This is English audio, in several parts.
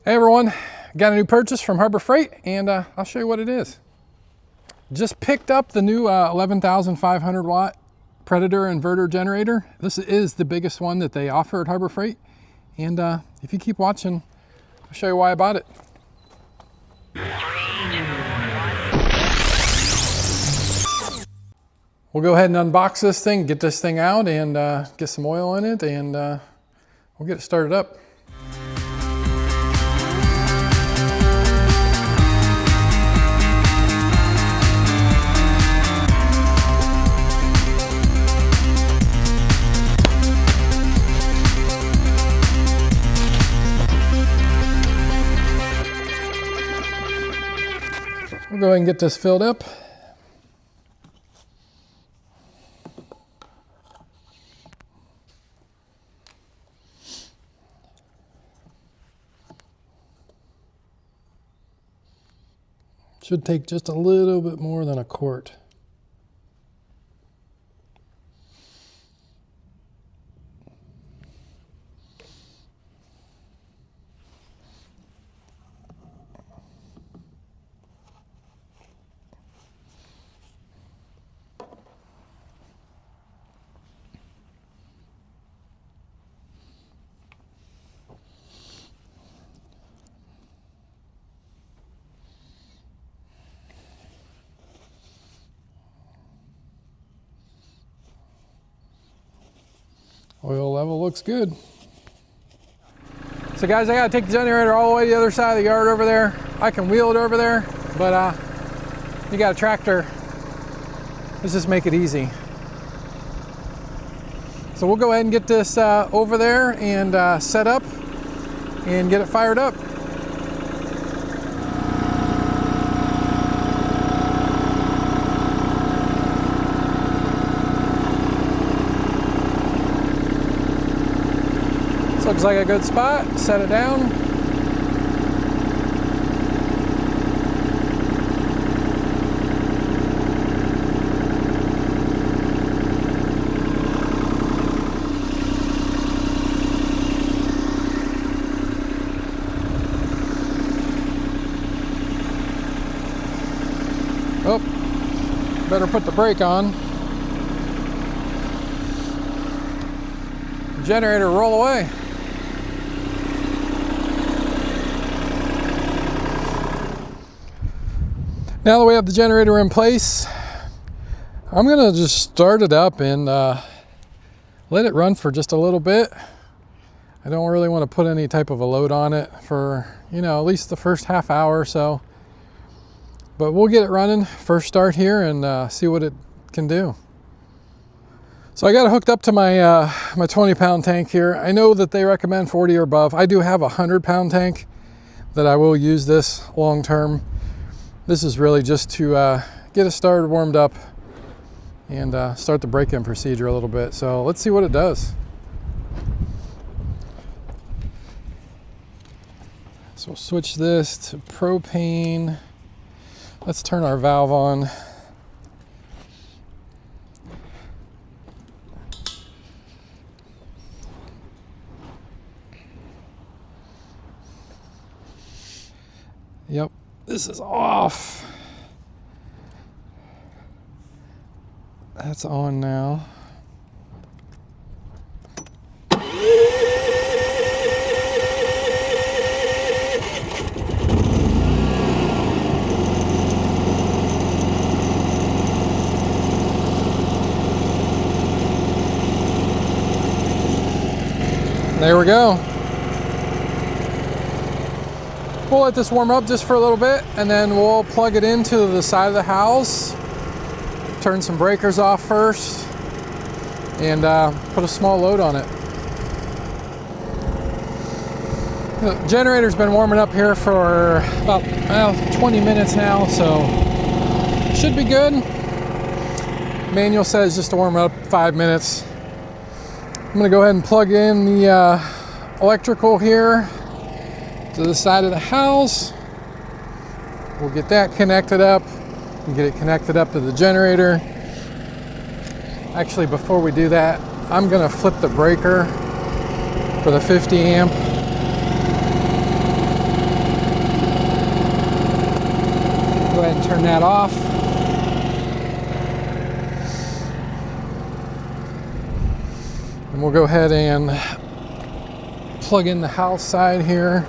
Hey everyone, got a new purchase from Harbor Freight and I'll show you what it is. Just picked up the new 11,500 watt Predator inverter generator. This is the biggest one that they offer at Harbor Freight. And if you keep watching, I'll show you why I bought it. We'll go ahead and unbox this thing, get this thing out and get some oil in it, and we'll get it started up. We'll go ahead and get this filled up. Should take just a little bit more than a quart. Oil level looks good. So guys, I gotta take the generator all the way to the other side of the yard over there. I can wheel it over there, but you got a tractor. Let's just make it easy. So we'll go ahead and get this over there and set up and get it fired up. Looks like a good spot. Set it down. Oh, better put the brake on. Generator, roll away. Now that we have the generator in place, I'm gonna just start it up and let it run for just a little bit. I don't really want to put any type of a load on it for, you know, at least the first half hour or so. But we'll get it running, first start here, and see what it can do. So I got it hooked up to my my 20-pound tank here. I know that they recommend 40 or above. I do have a 100-pound tank that I will use this long term. This is really just to get it started, warmed up, and start the break-in procedure a little bit. So let's see what it does. So we'll switch this to propane. Let's turn our valve on. Yep. This is off. That's on now. There we go. We'll let this warm up just for a little bit and then we'll plug it into the side of the house, turn some breakers off first, and put a small load on it. The generator's been warming up here for about 20 minutes now, so should be good. Manual says just to warm up 5 minutes. I'm gonna go ahead and plug in the electrical here to the side of the house. We'll get that connected up and get it connected up to the generator. Actually, before we do that, I'm gonna flip the breaker for the 50 amp. Turn that off. And we'll go ahead and plug in the house side here.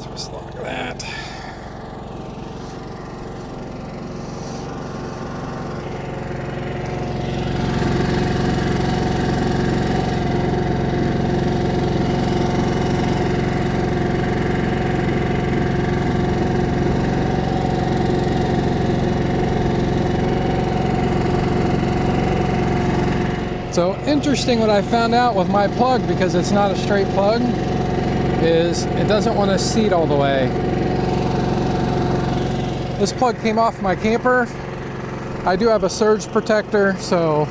Just lock that. So interesting, what I found out with my plug, because it's not a straight plug, is it doesn't want to seat all the way. This plug came off my camper. I do have a surge protector, so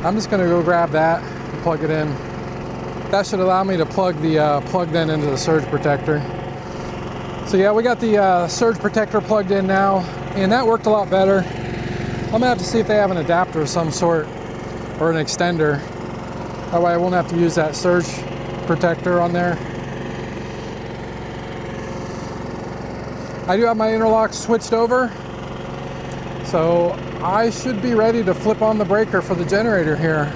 I'm just going to go grab that and plug it in. That should allow me to plug the plug then into the surge protector. So yeah, we got the surge protector plugged in now, and that worked a lot better. I'm gonna have to see if they have an adapter of some sort, or an extender. That way I won't have to use that surge protector on there. I do have my interlocks switched over, so I should be ready to flip on the breaker for the generator here.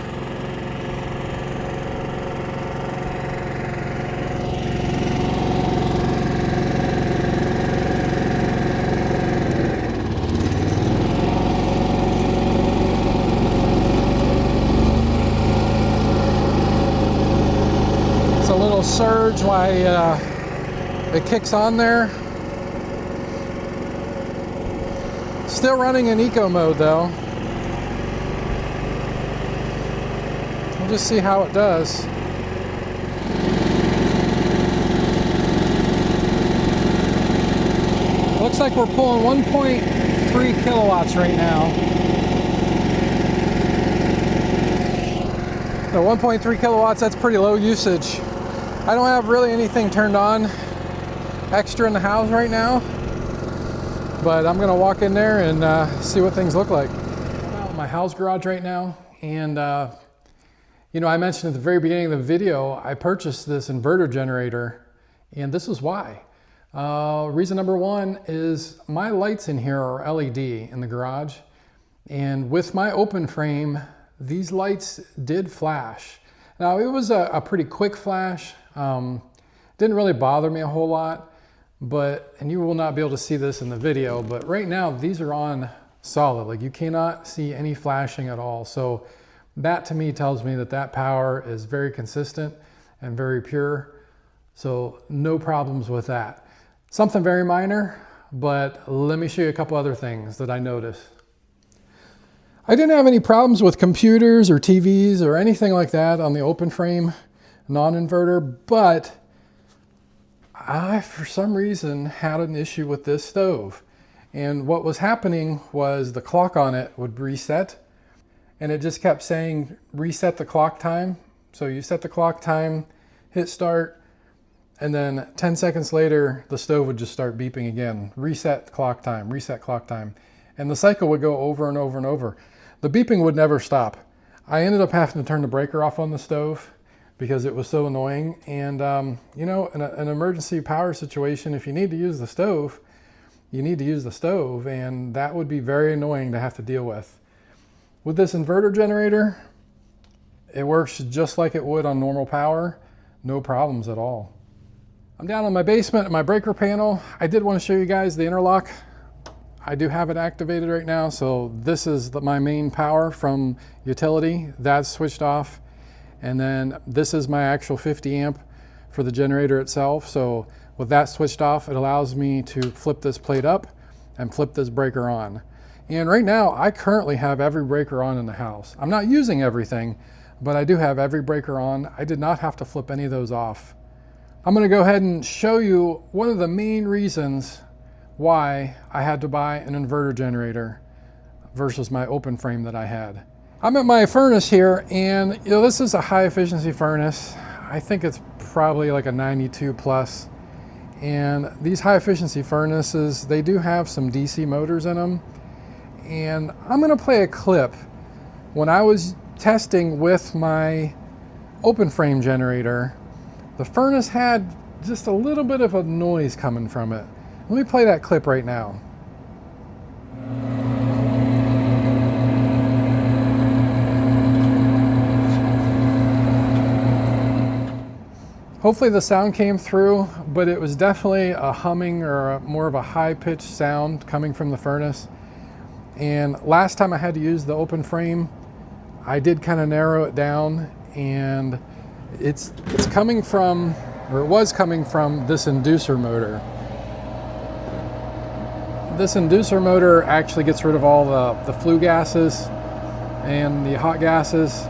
Surge while it kicks on there. Still running in eco mode though. We'll just see how it does. Looks like we're pulling 1.3 kilowatts right now. So 1.3 kilowatts, that's pretty low usage. I don't have really anything turned on extra in the house right now, but I'm gonna walk in there and see what things look like. I'm out in my house garage right now, and you know, I mentioned at the very beginning of the video, I purchased this inverter generator, and this is why. Reason number one is my lights in here are LED in the garage, and with my open frame, these lights did flash. Now it was a pretty quick flash. Didn't really bother me a whole lot, and you will not be able to see this in the video, but right now these are on solid. Like, you cannot see any flashing at all. So that to me tells me that that power is very consistent and very pure. So no problems with that. Something very minor, but let me show you a couple other things that I noticed. I didn't have any problems with computers or TVs or anything like that on the open frame non-inverter, but I, for some reason, had an issue with this stove. And what was happening was the clock on it would reset, and it just kept saying, reset the clock time. So you set the clock time, hit start, and then 10 seconds later, the stove would just start beeping again. Reset clock time, reset clock time. And the cycle would go over and over and over. The beeping would never stop. I ended up having to turn the breaker off on the stove because it was so annoying. And you know, in an emergency power situation, if you need to use the stove, you need to use the stove, and that would be very annoying to have to deal with. With this inverter generator, it works just like it would on normal power, no problems at all. I'm down in my basement at my breaker panel. I did want to show you guys the interlock. I do have it activated right now, so this is my main power from utility. That's switched off. And then this is my actual 50 amp for the generator itself. So with that switched off, it allows me to flip this plate up and flip this breaker on. And right now, I currently have every breaker on in the house. I'm not using everything, but I do have every breaker on. I did not have to flip any of those off. I'm gonna go ahead and show you one of the main reasons why I had to buy an inverter generator versus my open frame that I had. I'm at my furnace here, and you know, this is a high efficiency furnace. I think it's probably like a 92 plus. And these high efficiency furnaces, they do have some DC motors in them. And I'm gonna play a clip when I was testing with my open frame generator the furnace had just a little bit of a noise coming from it. Let me play that clip right now. Hopefully the sound came through, but it was definitely a humming or more of a high-pitched sound coming from the furnace. And last time I had to use the open frame, I did kind of narrow it down, and it's coming from, or it was coming from, this inducer motor. This inducer motor actually gets rid of all the flue gases and the hot gases.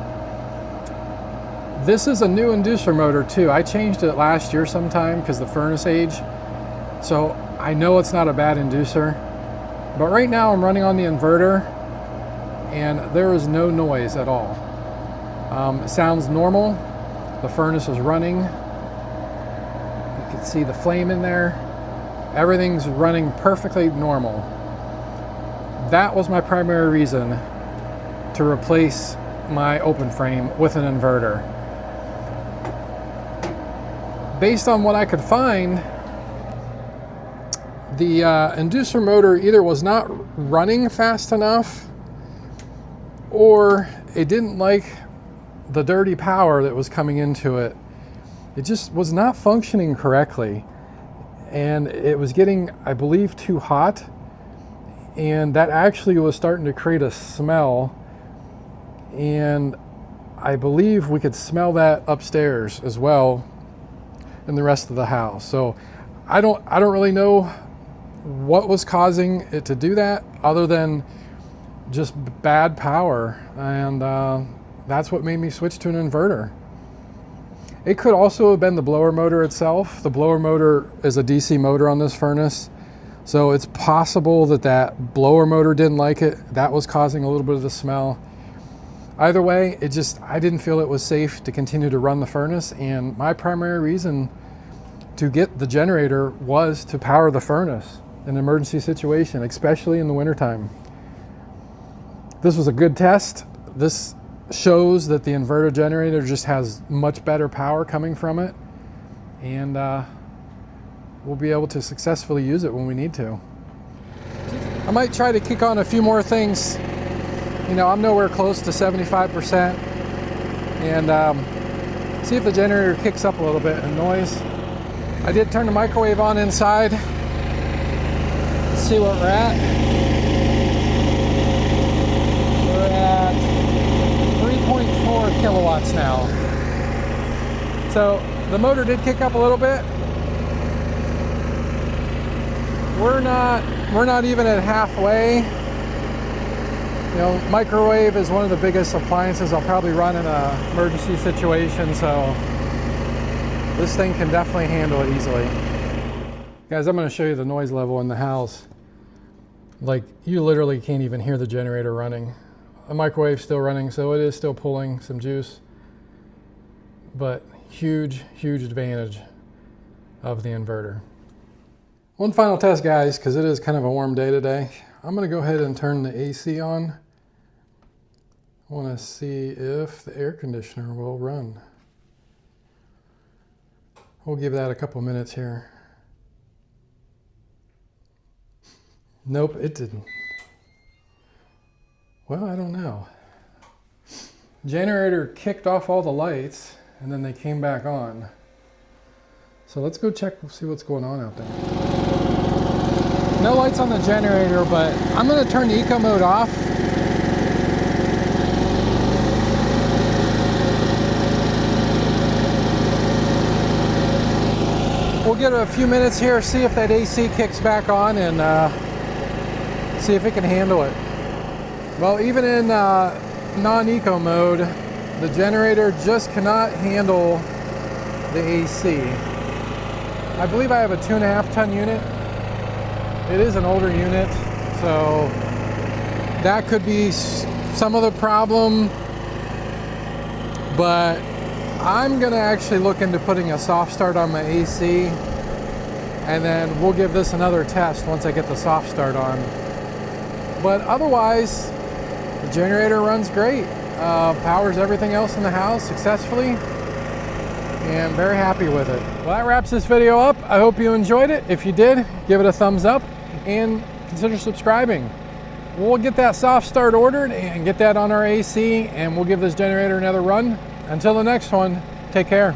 This is a new inducer motor too. I changed it last year sometime because the furnace aged. So I know it's not a bad inducer. But right now I'm running on the inverter and there is no noise at all. It sounds normal. The furnace is running. You can see the flame in there. Everything's running perfectly normal. That was my primary reason to replace my open frame with an inverter. Based on what I could find, the inducer motor either was not running fast enough or it didn't like the dirty power that was coming into it. It just was not functioning correctly. And it was getting, I believe, too hot. And that actually was starting to create a smell. And I believe we could smell that upstairs as well in the rest of the house. So I don't really know what was causing it to do that other than just bad power. And that's what made me switch to an inverter. It could also have been the blower motor itself. The blower motor is a DC motor on this furnace. So it's possible that that blower motor didn't like it. That was causing a little bit of the smell. Either way, I didn't feel it was safe to continue to run the furnace, and my primary reason to get the generator was to power the furnace in an emergency situation, especially in the wintertime. This was a good test. This shows that the inverter generator just has much better power coming from it, and we'll be able to successfully use it when we need to. I might try to kick on a few more things. You know, I'm nowhere close to 75%, and see if the generator kicks up a little bit in noise. I did turn the microwave on inside. Let's see what we're at. We're at 3.4 kilowatts now. So the motor did kick up a little bit. We're not even at halfway. You know, microwave is one of the biggest appliances I'll probably run in an emergency situation, so this thing can definitely handle it easily. Guys, I'm going to show you the noise level in the house. Like, you literally can't even hear the generator running. The microwave's still running, so it is still pulling some juice. But huge, huge advantage of the inverter. One final test, guys, because it is kind of a warm day today. I'm going to go ahead and turn the AC on. I want to see if the air conditioner will run. We'll give that a couple minutes here. Nope, it didn't. Well, I don't know. Generator kicked off all the lights and then they came back on. So let's go check, see what's going on out there. No lights on the generator, but I'm going to turn the eco mode off. We'll give it a few minutes here, see if that AC kicks back on, and see if it can handle it. Well, even in non-eco mode, the generator just cannot handle the AC. I believe I have a 2.5 ton unit. It is an older unit, so that could be some of the problem, but I'm gonna actually look into putting a soft start on my AC, and then we'll give this another test once I get the soft start on. But otherwise, the generator runs great, powers everything else in the house successfully, and very happy with it. Well, that wraps this video up. I hope you enjoyed it. If you did, give it a thumbs up and consider subscribing. We'll get that soft start ordered and get that on our AC, and we'll give this generator another run. Until the next one, take care.